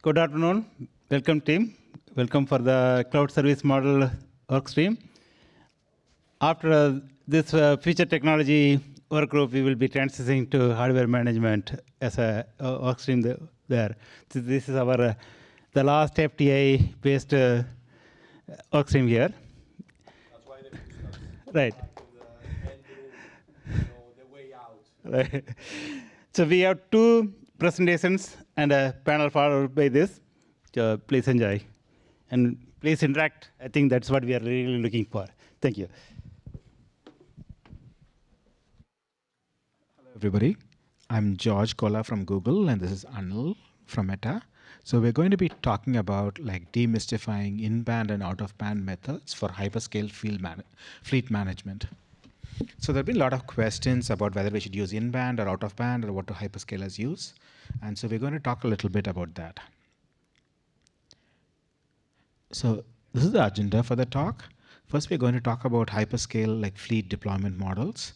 Good afternoon. Welcome, team. Welcome for the cloud service model work stream. After this future technology work group, we will be transitioning to hardware management as a work stream there. So this is our the last FTI-based work stream here. That's why they discuss Right. the way out. Right. So we have two presentations and a panel followed by this. So please enjoy. And please interact. I think that's what we are really looking for. Thank you. Hello, everybody. I'm George Kola from Google, and this is Anil from Meta. So we're going to be talking about like demystifying in-band and out-of-band methods for hyperscale fleet management. So there have been a lot of questions about whether we should use in-band or out-of-band or what do hyperscalers use. And so we're going to talk a little bit about that. So this is the agenda for the talk. First, we're going to talk about hyperscale like fleet deployment models,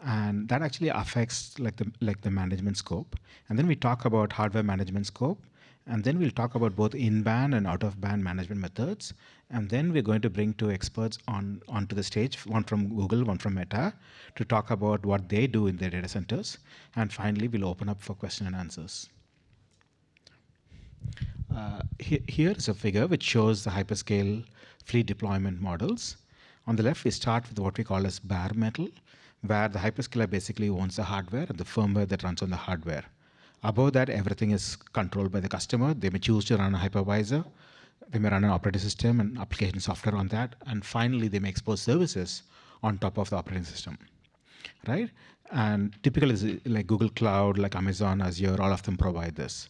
and that actually affects like the management scope. And then we talk about hardware management scope, and then we'll talk about both in-band and out-of-band management methods. And then we're going to bring two experts onto the stage, one from Google, one from Meta, to talk about what they do in their data centers. And finally, we'll open up for question and answers. Here is a figure which shows the hyperscale fleet deployment models. On the left, we start with what we call as bare metal, where the hyperscaler basically owns the hardware and the firmware that runs on the hardware. Above that, everything is controlled by the customer. They may choose to run a hypervisor. They may run an operating system and application software on that. And finally, they may expose services on top of the operating system, right? And typically, like Google Cloud, like Amazon, Azure, all of them provide this.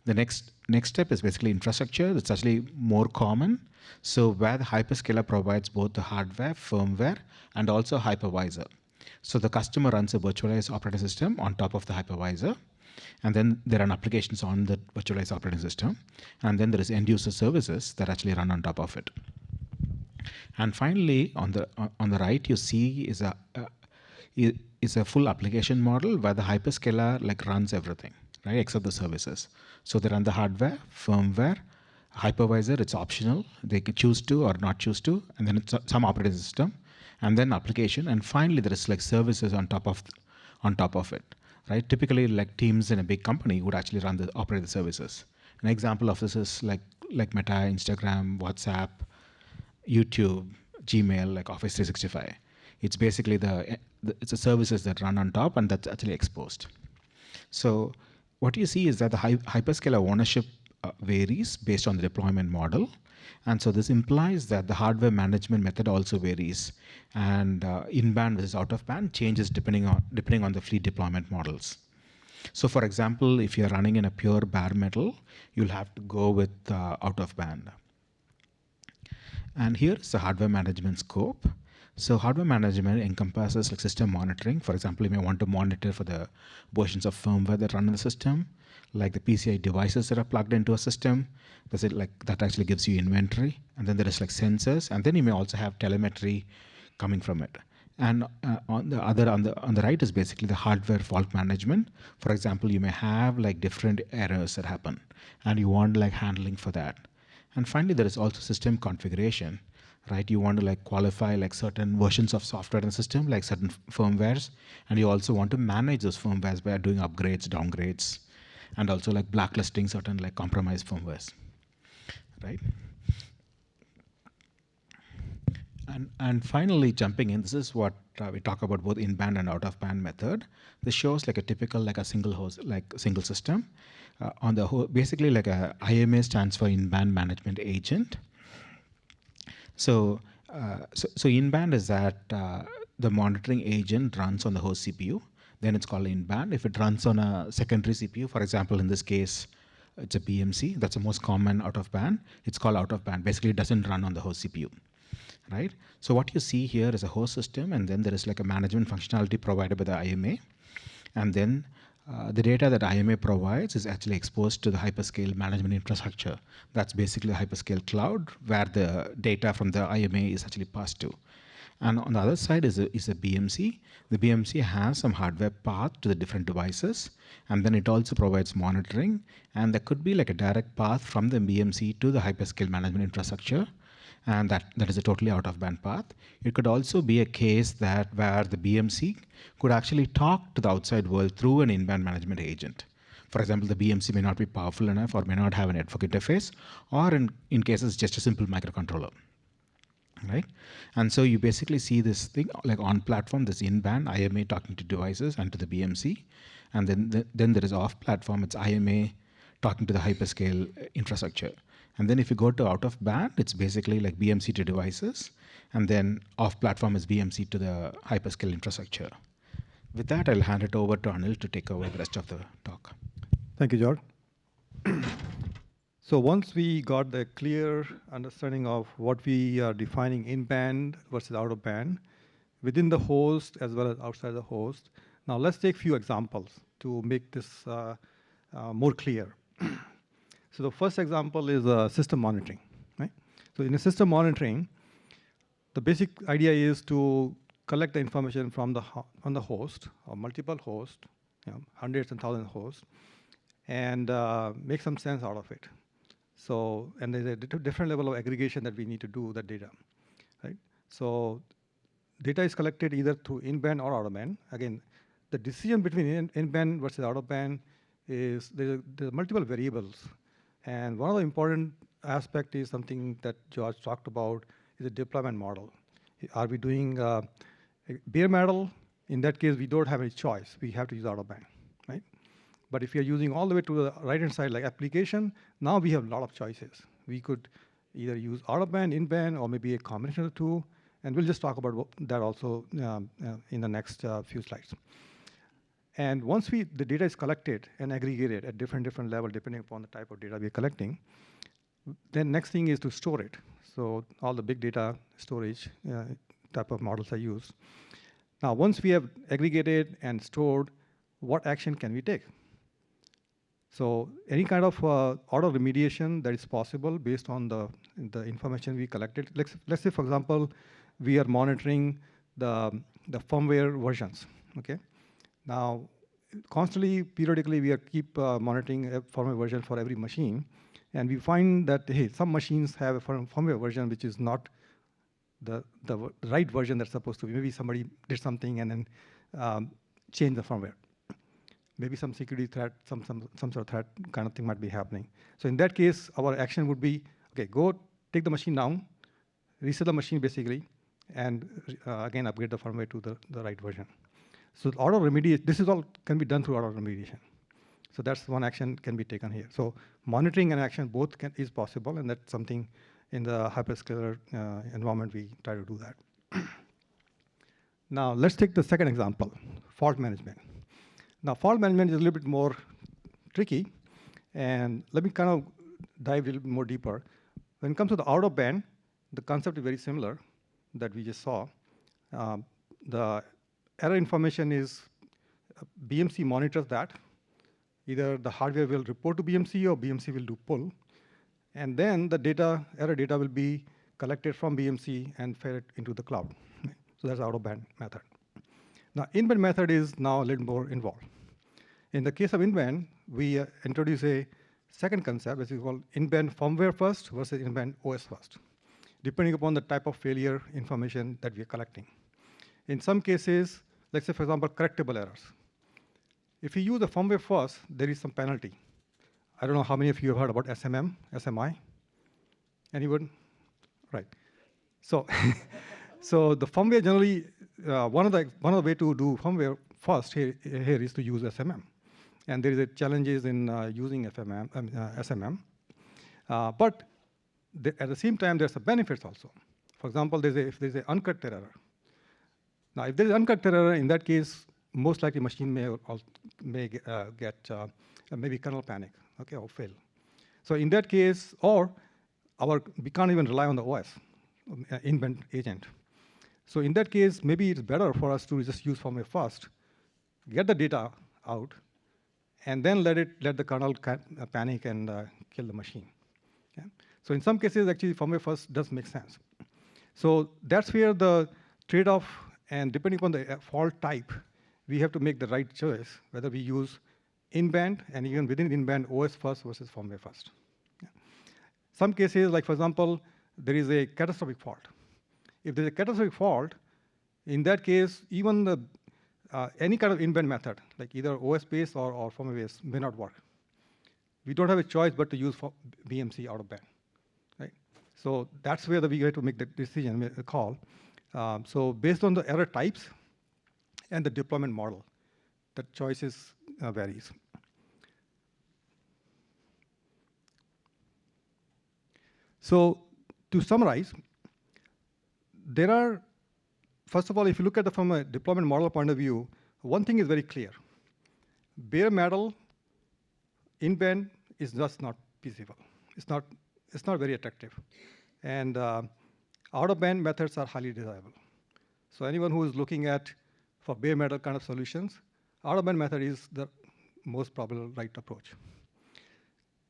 The next step is basically infrastructure. That's actually more common. So where the hyperscaler provides both the hardware, firmware, and also hypervisor. So the customer runs a virtualized operating system on top of the hypervisor. And then there are applications on the virtualized operating system. And then there is end user services that actually run on top of it. And finally, on the right, you see is a full application model where the hyperscaler like runs everything, right, except the services. So they run the hardware, firmware, hypervisor, it's optional. They can choose to or not choose to, and then it's some operating system, and then application, and finally there is like services on top of it, right? Typically, like teams in a big company would actually operate the services. An example of this is like Meta, Instagram, WhatsApp, YouTube, Gmail, like Office 365. It's basically it's the services that run on top, and that's actually exposed. So what you see is that the hyperscaler ownership varies based on the deployment model. And so this implies that the hardware management method also varies. And in-band versus out-of-band changes depending on the fleet deployment models. So for example, if you're running in a pure bare metal, you'll have to go with out-of-band. And here is the hardware management scope. So hardware management encompasses like system monitoring. For example, you may want to monitor for the versions of firmware that run in the system, like the PCI devices that are plugged into a system. That actually gives you inventory. And then there is like sensors, and then you may also have telemetry coming from it. And on the right is basically the hardware fault management. For example, you may have like different errors that happen, and you want like handling for that. And finally, there is also system configuration, right? You want to like qualify like certain versions of software in the system, like certain firmwares, and you also want to manage those firmwares by doing upgrades, downgrades, and also like blacklisting certain like compromised firmwares, right? And finally, jumping in, this is what we talk about both in-band and out-of-band method. This shows like a typical like a single host, like single system. On the whole, basically like a IMA stands for in-band management agent. So in-band is that the monitoring agent runs on the host CPU. Then it's called in-band. If it runs on a secondary CPU, for example, in this case, it's a PMC. That's the most common out-of-band. It's called out-of-band. Basically, it doesn't run on the host CPU, right? So what you see here is a host system, and then there is like a management functionality provided by the IMA. And then the data that IMA provides is actually exposed to the hyperscale management infrastructure. That's basically the Hyperscale Cloud, where the data from the IMA is actually passed to. And on the other side is a BMC. The BMC has some hardware path to the different devices, and then it also provides monitoring. And there could be like a direct path from the BMC to the hyperscale management infrastructure, and that is a totally out-of-band path. It could also be a case that where the BMC could actually talk to the outside world through an in-band management agent. For example, the BMC may not be powerful enough or may not have a network interface, or in cases just a simple microcontroller. Right? And so you basically see this thing like on platform, this in-band IMA talking to devices and to the BMC. And then there is off platform, it's IMA talking to the hyperscale infrastructure. And then if you go to out of band, it's basically like BMC to devices. And then off platform is BMC to the hyperscale infrastructure. With that, I'll hand it over to Anil to take over the rest of the talk. Thank you, George. So once we got the clear understanding of what we are defining in-band versus out-of-band, within the host as well as outside the host, now let's take a few examples to make this more clear. So the first example is system monitoring. Right? So in a system monitoring, the basic idea is to collect the information from the host or multiple hosts, hundreds and thousands of hosts, and make some sense out of it. So, and there's a different level of aggregation that we need to do with the data, right? So, data is collected either through in-band or out-of-band. Again, the decision between in-band versus out-of-band is there's multiple variables. And one of the important aspect is something that George talked about is a deployment model. Are we doing bare metal? In that case, we don't have any choice. We have to use out-of-band, right? But if you're using all the way to the right-hand side, like application, now we have a lot of choices. We could either use out-of-band, in-band, or maybe a combination of the two. And we'll just talk about that also in the next few slides. And once the data is collected and aggregated at different levels, depending upon the type of data we're collecting, then next thing is to store it. So all the big data storage type of models are used. Now, once we have aggregated and stored, what action can we take? So any kind of auto remediation that is possible based on the information we collected. Let's say, for example, we are monitoring the firmware versions. Okay. Now, constantly, periodically, we keep monitoring a firmware version for every machine, and we find that hey, some machines have a firmware version which is not the right version that's supposed to be. Maybe somebody did something and then changed the firmware. Maybe some security threat, some sort of threat kind of thing might be happening. So in that case, our action would be, okay, go take the machine down, reset the machine basically, and again upgrade the firmware to the right version. So auto remediation, this is all can be done through auto remediation. So that's one action can be taken here. So monitoring and action both is possible, and that's something in the hyperscaler environment we try to do that. Now let's take the second example, fault management. Now, fault management is a little bit more tricky, and let me kind of dive a little bit more deeper. When it comes to the out-of-band, the concept is very similar that we just saw. The error information is BMC monitors that. Either the hardware will report to BMC or BMC will do pull. And then the error data will be collected from BMC and fed into the cloud. So that's out-of-band method. Now, in-band method is now a little more involved. In the case of in-band, we introduce a second concept, which is called in-band firmware first versus in-band OS first, depending upon the type of failure information that we are collecting. In some cases, let's say, for example, correctable errors. If you use the firmware first, there is some penalty. I don't know how many of you have heard about SMI? Anyone? Right. So, so the firmware generally, one of the way to do firmware first here is to use SMM. And there is challenges in using SMM. But at the same time, there's a benefits also. For example, if there's an uncorrected error. Now, if there is uncorrected error, in that case, most likely machine may get maybe kernel panic, okay, or fail. So in that case, we can't even rely on the OS, in-band agent. So in that case, maybe it's better for us to just use firmware first, get the data out, and then let the kernel panic and kill the machine. Okay? So in some cases, actually, firmware first does make sense. So that's where the trade-off, and depending upon the fault type, we have to make the right choice, whether we use in-band, and even within in-band, OS first versus firmware first. Yeah. Some cases, like for example, there is a catastrophic fault. If there's a catastrophic fault, in that case, even the any kind of in-band method, like either OS-based or firmware-based, may not work. We don't have a choice but to use BMC out of band, right? So that's where we have to make the decision, make a call. So based on the error types and the deployment model, the choices varies. So to summarize, there are, first of all, if you look at it from a deployment model point of view, one thing is very clear. Bare metal in-band is just not feasible. It's not very attractive. And out-of-band methods are highly desirable. So anyone who is looking at for bare metal kind of solutions, out-of-band method is the most probable right approach.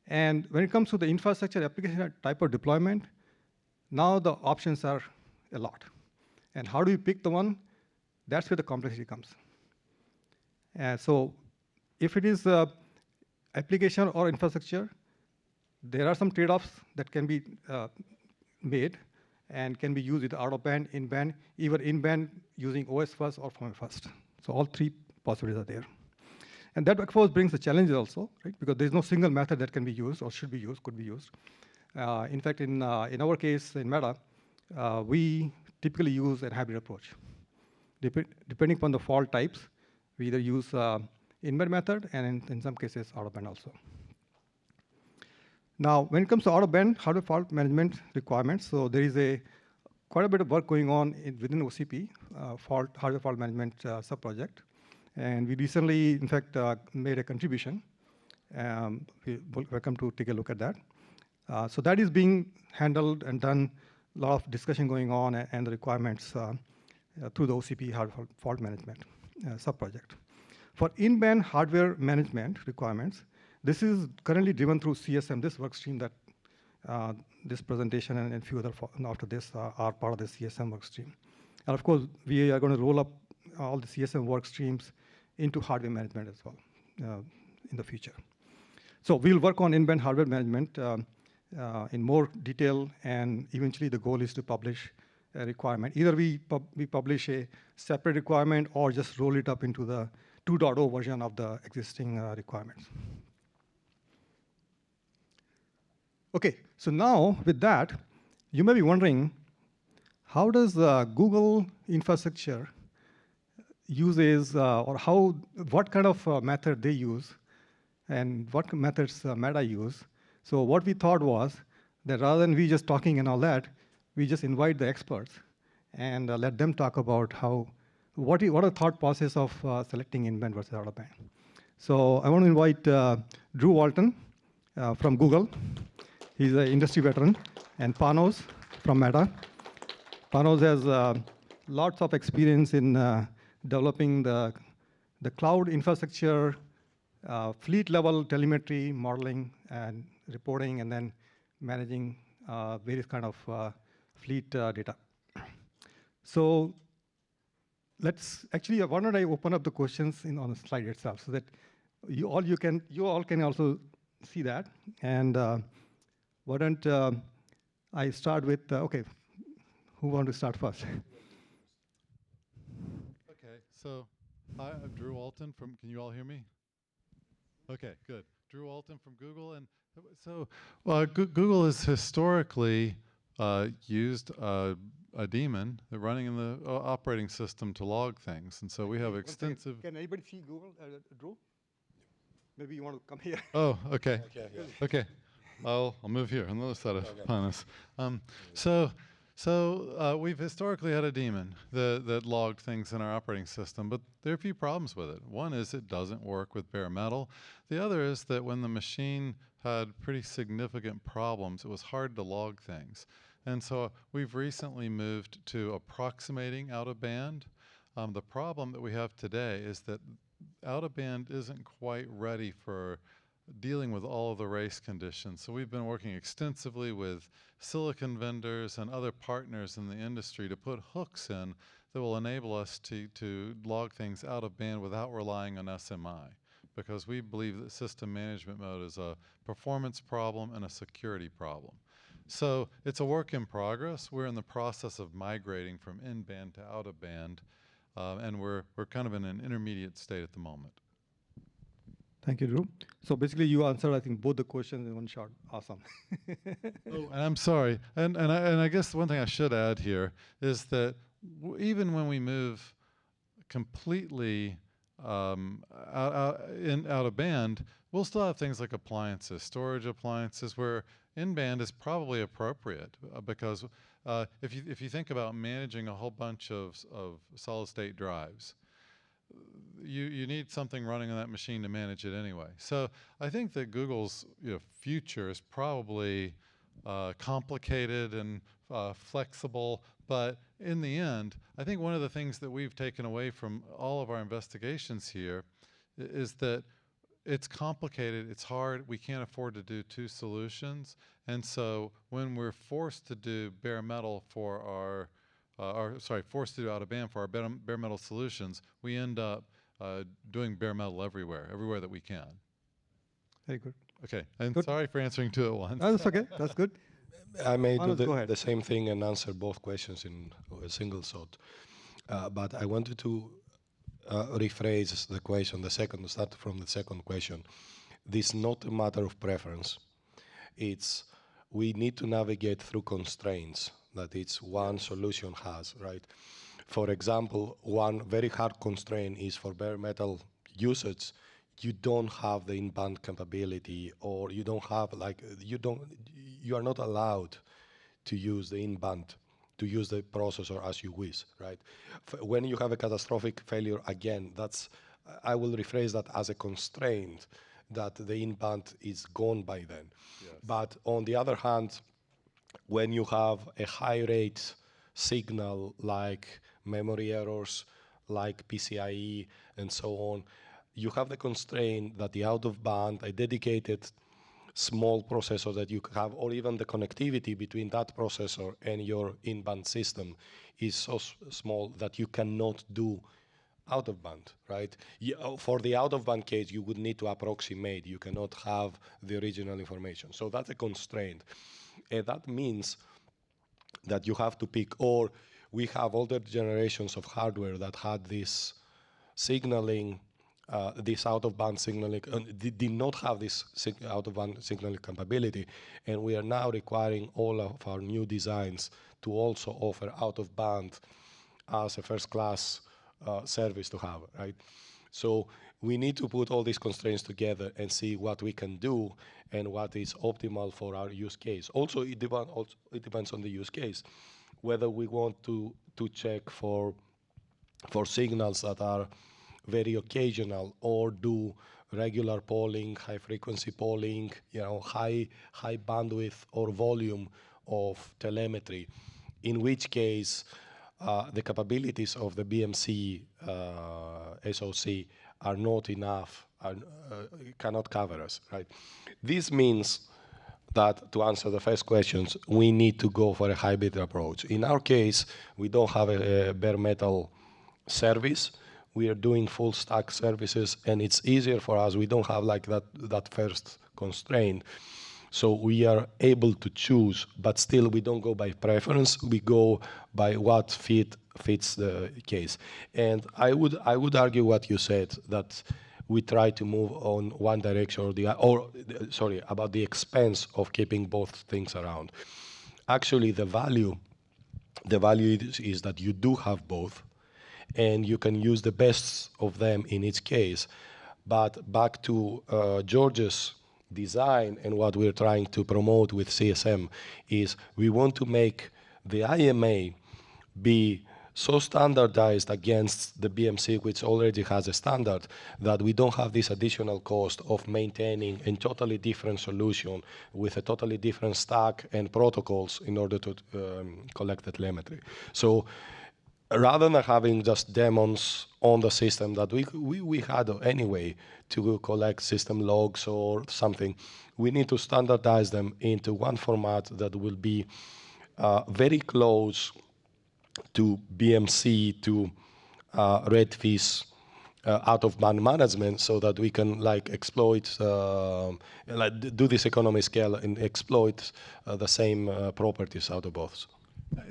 And when it comes to the infrastructure application type of deployment, now the options are a lot. And how do you pick the one? That's where the complexity comes. So if it is application or infrastructure, there are some trade-offs that can be made and can be used with out-of-band, in-band, either in-band using OS first or firmware first. So all three possibilities are there. And that, of course, brings the challenges also, right? Because there's no single method that can be used or should be used, could be used. In fact, in our case, in Meta, we typically use a hybrid approach. Depending upon the fault types, we either use in-band method and in some cases out-of-band also. Now, when it comes to out-of-band hardware fault management requirements, so there is quite a bit of work going on within OCP, hardware fault management sub-project. And we recently, in fact, made a contribution. We're welcome to take a look at that. So that is being handled and done, a lot of discussion going on and the requirements through the OCP hardware fault management sub-project. For in-band hardware management requirements, this is currently driven through CSM, this work stream that this presentation and a few other after this are part of the CSM work stream. And of course, we are going to roll up all the CSM work streams into hardware management as well in the future. So we'll work on in-band hardware management in more detail, and eventually the goal is to publish a requirement. Either we publish a separate requirement or just roll it up into the 2.0 version of the existing requirements. Okay, so now with that, you may be wondering, how does Google infrastructure uses, or what kind of method they use, and what methods Meta use? So what we thought was that rather than we just talking and all that, we just invite the experts and let them talk about what are the thought process of selecting in-band versus out-of-band. So I want to invite Drew Walton from Google. He's an industry veteran, and Panos from Meta. Panos has lots of experience in developing the cloud infrastructure, fleet-level telemetry, modeling, and reporting, and then managing various kind of fleet data. So let's actually, why don't I open up the questions on the slide itself so that you all can also see that. And why don't I start with, okay, who want to start first? Okay, so hi, I'm Drew Walton from, can you all hear me? Okay, good. Drew Walton from Google. And so Google has historically used a daemon running in the operating system to log things. And so we have extensive... Can anybody see Google, Drew? Maybe you want to come here. Oh, okay. Okay. I'll move here on the other side of Panos. So we've historically had a daemon that logged things in our operating system, but there are a few problems with it. One is it doesn't work with bare metal. The other is that when the machine had pretty significant problems, it was hard to log things. And so we've recently moved to approximating out-of-band. The problem that we have today is that out-of-band isn't quite ready for dealing with all of the race conditions. So we've been working extensively with silicon vendors and other partners in the industry to put hooks in that will enable us to log things out of band without relying on SMI, because we believe that system management mode is a performance problem and a security problem. So it's a work in progress. We're in the process of migrating from in-band to out-of-band, and we're kind of in an intermediate state at the moment. Thank you, Drew. So basically, you answered, I think, both the questions in one shot. Awesome. Oh, and I'm sorry. And I guess one thing I should add here is that even when we move completely out of band, we'll still have things like appliances, storage appliances, where in-band is probably appropriate because if you think about managing a whole bunch of solid-state drives, you need something running on that machine to manage it anyway. So I think that Google's future is probably complicated and flexible, but in the end, I think one of the things that we've taken away from all of our investigations here is that it's complicated, it's hard, we can't afford to do two solutions, and so when we're forced to do bare metal for our forced to do out of band for our bare metal solutions, we end up doing bare metal everywhere that we can. Very good. Okay, and Good. sorry for answering two at once. No, that's okay. That's good. I may do Anil, go ahead. the same thing and answer both questions in a single shot. But I wanted to rephrase the question, start from the second question. This is not a matter of preference. It's we need to navigate through constraints that each one solution has, right? For example, one very hard constraint is for bare metal usage. You don't have the in-band capability, or you don't have you are not allowed to use the in-band, to use the processor as you wish, right? When you have a catastrophic failure, again, I will rephrase that as a constraint that the in-band is gone by then. Yes. But on the other hand, when you have a high rate signal like memory errors, like PCIe, and so on, you have the constraint that the out-of-band, a dedicated small processor that you have, or even the connectivity between that processor and your in-band system is so small that you cannot do out-of-band, right? For the out-of-band case, you would need to approximate. You cannot have the original information. So that's a constraint. And that means that you have to pick, or we have older generations of hardware that had this signaling, this out-of-band signaling, did not have this out-of-band signaling capability, and we are now requiring all of our new designs to also offer out-of-band as a first-class service to have, right? So we need to put all these constraints together and see what we can do and what is optimal for our use case. Also, it depends on the use case, whether we want to check for signals that are very occasional, or do regular polling, high frequency polling, high bandwidth or volume of telemetry, in which case the capabilities of the BMC SoC are not enough, cannot cover us, right? This means that, to answer the first questions, we need to go for a hybrid approach. In our case, we don't have a bare metal service. We are doing full stack services, and it's easier for us. We don't have like that first constraint. So we are able to choose, but still we don't go by preference. We go by what fits the case. And I would argue what you said, that we try to move on one direction or about the expense of keeping both things around. Actually, the value is that you do have both, and you can use the best of them in each case. But back to George's design and what we're trying to promote with CSM is we want to make the IMA be so standardized against the BMC, which already has a standard, that we don't have this additional cost of maintaining a totally different solution with a totally different stack and protocols in order to collect the telemetry. So rather than having just demons on the system that we had anyway to collect system logs or something, we need to standardize them into one format that will be very close to BMC to Redfish out-of-band management, so that we can like exploit, do this economy scale and exploit the same properties out of both.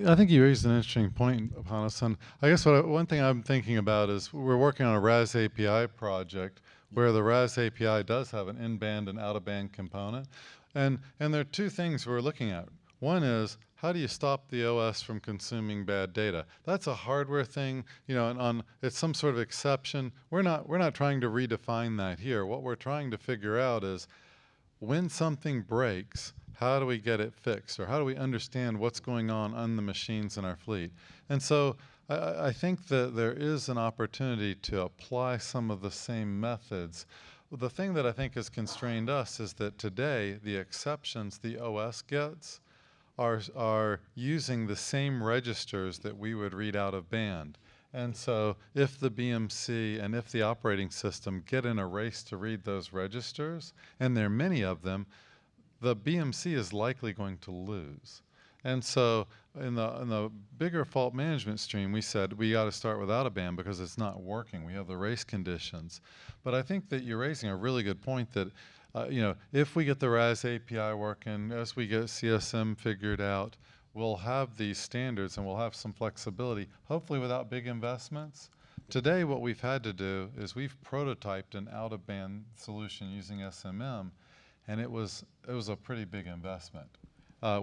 I think you raised an interesting point upon us, and I guess one thing I'm thinking about is we're working on a RAS API project where the RAS API does have an in-band and out-of-band component, and there are two things we're looking at. One is, how do you stop the OS from consuming bad data? That's a hardware thing, you know, and it's some sort of exception. We're not trying to redefine that here. What we're trying to figure out is, when something breaks, how do we get it fixed? Or how do we understand what's going on the machines in our fleet? And so I think that there is an opportunity to apply some of the same methods. The thing that I think has constrained us is that today, the exceptions the OS gets are using the same registers that we would read out of band. And so if the BMC and if the operating system get in a race to read those registers, and there are many of them, the BMC is likely going to lose. And so in the bigger fault management stream, we said we got to start with out-of-band because it's not working. We have the race conditions. But I think that you're raising a really good point that you know, if we get the RAS API working, as we get CSM figured out, we'll have these standards and we'll have some flexibility, hopefully without big investments. Today, what we've had to do is we've prototyped an out-of-band solution using SMM, and it was a pretty big investment.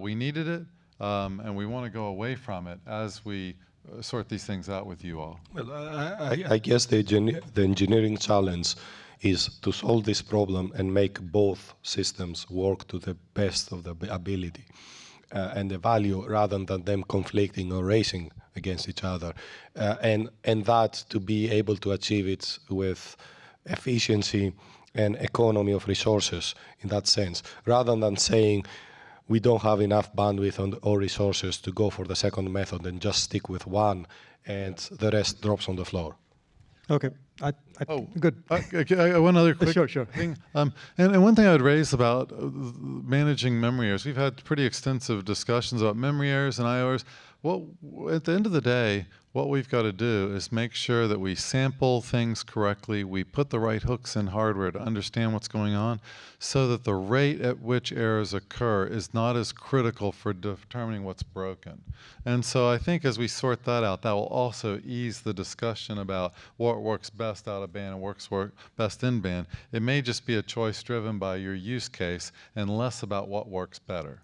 We needed it, and we want to go away from it as we sort these things out with you all. Well, I guess the engineering challenge is to solve this problem and make both systems work to the best of the ability and the value, rather than them conflicting or racing against each other, and that to be able to achieve it with efficiency and economy of resources in that sense, rather than saying we don't have enough bandwidth or resources to go for the second method and just stick with one and the rest drops on the floor. Okay. Good. One other quick Sure. thing. And one thing I would raise about managing memory errors, we've had pretty extensive discussions about memory errors and IORs. Well, at the end of the day, what we've got to do is make sure that we sample things correctly, we put the right hooks in hardware to understand what's going on, so that the rate at which errors occur is not as critical for determining what's broken. And so I think as we sort that out, that will also ease the discussion about what works best out of band and works best in band. It may just be a choice driven by your use case and less about what works better.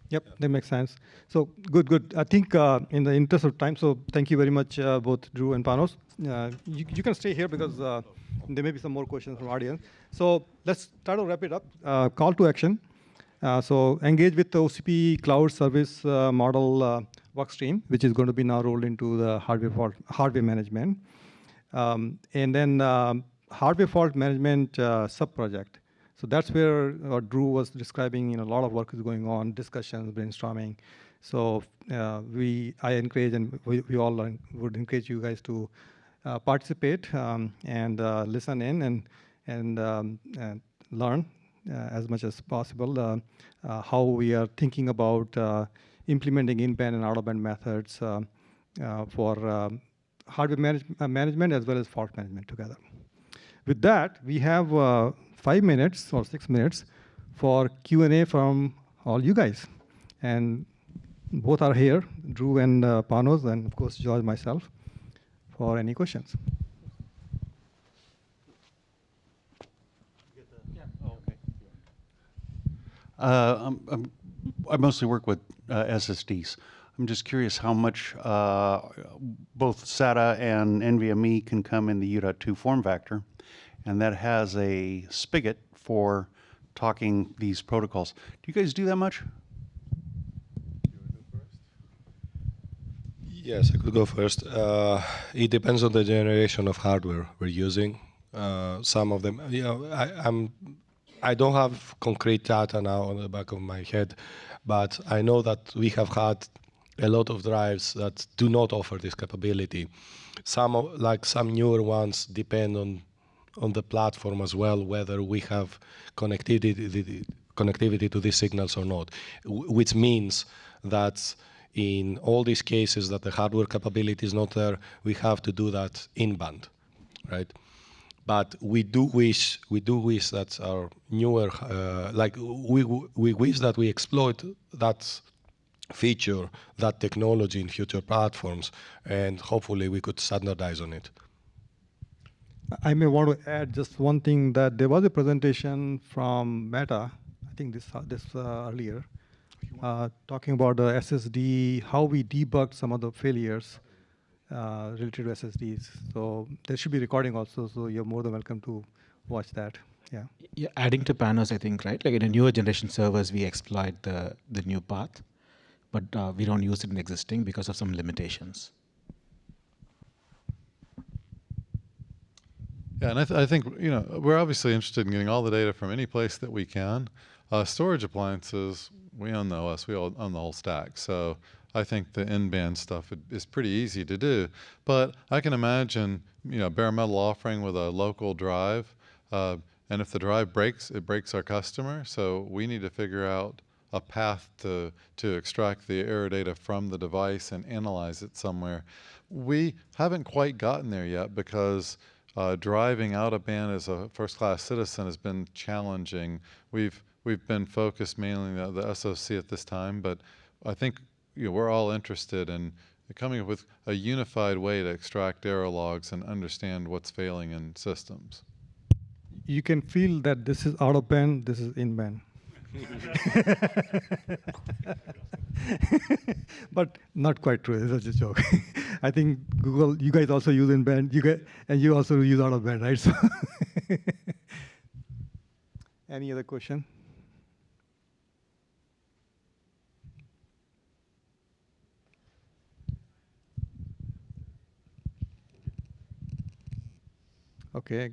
Yep, that makes sense. So good. I think in the interest of time, so thank you very much, both Drew and Panos. You can stay here because there may be some more questions from audience. So let's try to wrap it up. Call to action. So engage with the OCP cloud service model work stream, which is going to be now rolled into the hardware management. And then hardware fault management sub-project. So that's where Drew was describing, a lot of work is going on, discussions, brainstorming. So I encourage, and we all would encourage you guys to participate and listen in and learn as much as possible how we are thinking about implementing in-band and out-of-band methods for hardware management as well as fault management together. With that, we have 5 minutes or 6 minutes for Q&A from all you guys. And both are here, Drew and Panos, and of course, George, myself, for any questions. I mostly work with SSDs. I'm just curious how much both SATA and NVMe can come in the U.2 form factor, and that has a spigot for talking these protocols. Do you guys do that much? Yes, I could go first. It depends on the generation of hardware we're using. Some of them, I don't have concrete data now on the back of my head, but I know that we have had a lot of drives that do not offer this capability. Some newer ones depend on the platform as well, whether we have connectivity to these signals or not, which means that in all these cases that the hardware capability is not there, we have to do that in-band, right? But we do wish that our newer, we wish that we exploit that feature, that technology in future platforms, and hopefully we could standardize on it. I may want to add just one thing, that there was a presentation from Meta, I think this earlier, talking about the SSD, how we debugged some of the failures related to SSDs. So there should be recording also, so you're more than welcome to watch that. Yeah. Yeah, adding to Panos, I think, right? Like in a newer generation servers, we exploit the new path, but we don't use it in existing because of some limitations. Yeah, and I think we're obviously interested in getting all the data from any place that we can. Storage appliances, we own the OS, we own the whole stack. So I think the in-band stuff is pretty easy to do. But I can imagine, bare metal offering with a local drive, and if the drive breaks, it breaks our customer. So we need to figure out a path to extract the error data from the device and analyze it somewhere. We haven't quite gotten there yet because driving out of band as a first-class citizen has been challenging. We've been focused mainly on the SoC at this time, but I think we're all interested in coming up with a unified way to extract error logs and understand what's failing in systems. You can feel that this is out of band, this is in band. But not quite true. This is a joke. I think Google, you guys also use in band, and you also use out of band, right? So any other question? Okay.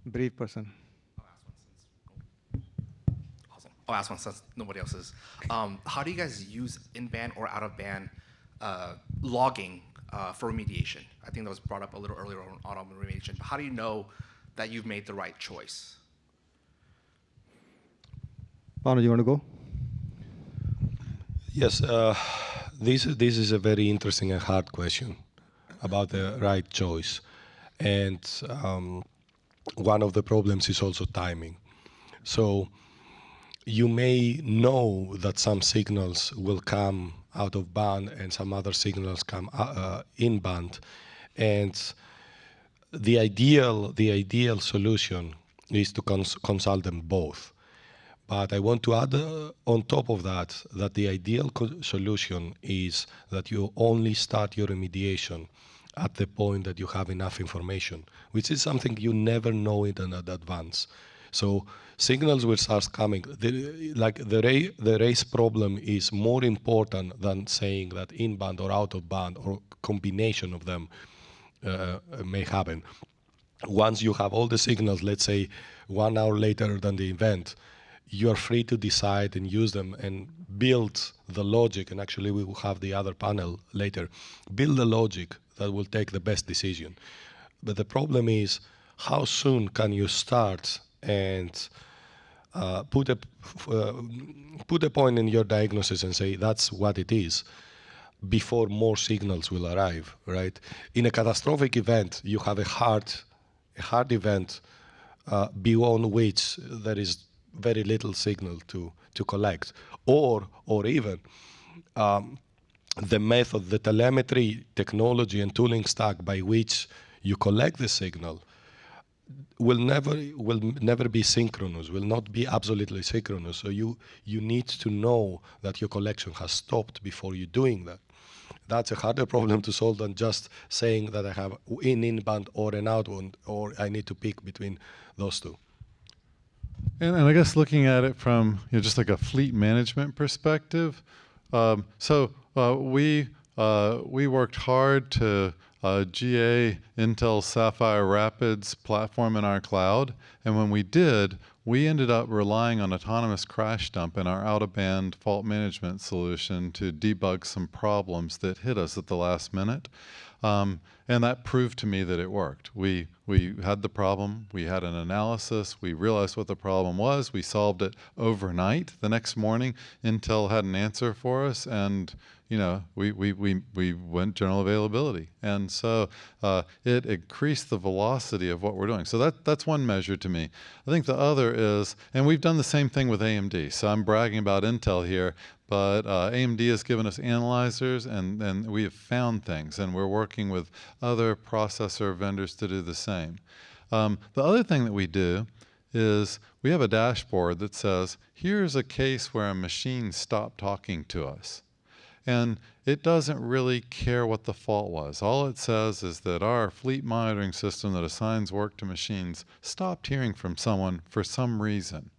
Brief person. I'll ask one since nobody else is. How do you guys use in-band or out-of-band logging for remediation? I think that was brought up a little earlier on auto remediation. But how do you know that you've made the right choice? Pano, you want to go? Yes, this is a very interesting and hard question about the right choice. And one of the problems is also timing. So you may know that some signals will come out of band and some other signals come in band. And the ideal solution is to consult them both. But I want to add on top of that the ideal solution is that you only start your remediation at the point that you have enough information, which is something you never know in advance. So signals will start coming. The race problem is more important than saying that in band or out of band or combination of them may happen. Once you have all the signals, let's say 1 hour later than the event, you're free to decide and use them and build the logic, and actually we will have the other panel later, build the logic that will take the best decision. But the problem is, how soon can you start and put a point in your diagnosis and say that's what it is before more signals will arrive, right? In a catastrophic event, you have a hard event beyond which there is very little signal to collect, or even the method, the telemetry technology and tooling stack by which you collect the signal will never be synchronous, will not be absolutely synchronous. So you need to know that your collection has stopped before you're doing that. That's a harder problem to solve than just saying that I have in-band or an out-band, or I need to pick between those two. And I guess looking at it from just like a fleet management perspective, we worked hard to GA Intel Sapphire Rapids platform in our cloud, and when we did, we ended up relying on autonomous crash dump in our out-of-band fault management solution to debug some problems that hit us at the last minute. And that proved to me that it worked. We had the problem, we had an analysis, we realized what the problem was, we solved it overnight. The next morning, Intel had an answer for us, and we went general availability. And so it increased the velocity of what we're doing. So that's one measure to me. I think the other is, and we've done the same thing with AMD. So I'm bragging about Intel here, but AMD has given us analyzers, and we have found things, and we're working with other processor vendors to do the same. The other thing that we do is we have a dashboard that says, here's a case where a machine stopped talking to us. And it doesn't really care what the fault was. All it says is that our fleet monitoring system that assigns work to machines stopped hearing from someone for some reason.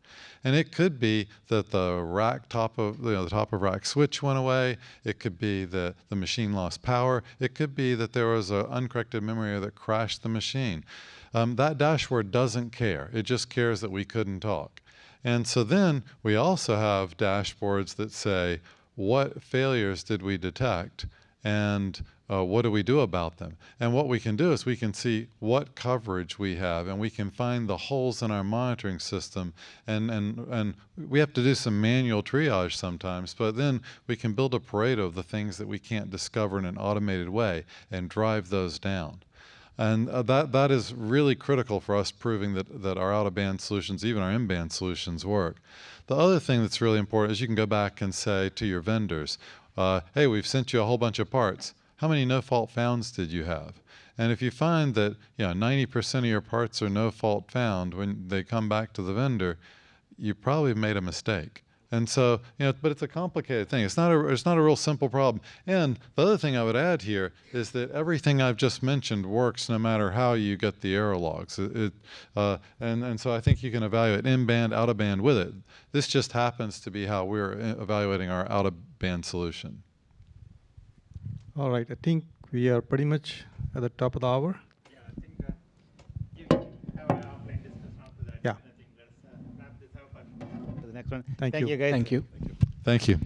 And it could be that the top of rack switch went away. It could be that the machine lost power. It could be that there was an uncorrected memory error that crashed the machine. That dashboard doesn't care. It just cares that we couldn't talk. And so then we also have dashboards that say, what failures did we detect, and what do we do about them? And what we can do is we can see what coverage we have, and we can find the holes in our monitoring system, and we have to do some manual triage sometimes, but then we can build a Pareto of the things that we can't discover in an automated way and drive those down. And that is really critical for us proving that our out-of-band solutions, even our in-band solutions, work. The other thing that's really important is you can go back and say to your vendors, hey, we've sent you a whole bunch of parts. How many no-fault founds did you have? And if you find that 90% of your parts are no-fault found when they come back to the vendor, you probably made a mistake. And so, but it's a complicated thing. It's not a real simple problem. And the other thing I would add here is that everything I've just mentioned works no matter how you get the error logs. And so I think you can evaluate in-band, out-of-band with it. This just happens to be how we're evaluating our out-of-band solution. All right, I think we are pretty much at the top of the hour. Yeah, I think you have an offline discussion after that. Yeah. I think let's wrap this up and to the next one. Thank you. you, guys. Thank you. Thank you.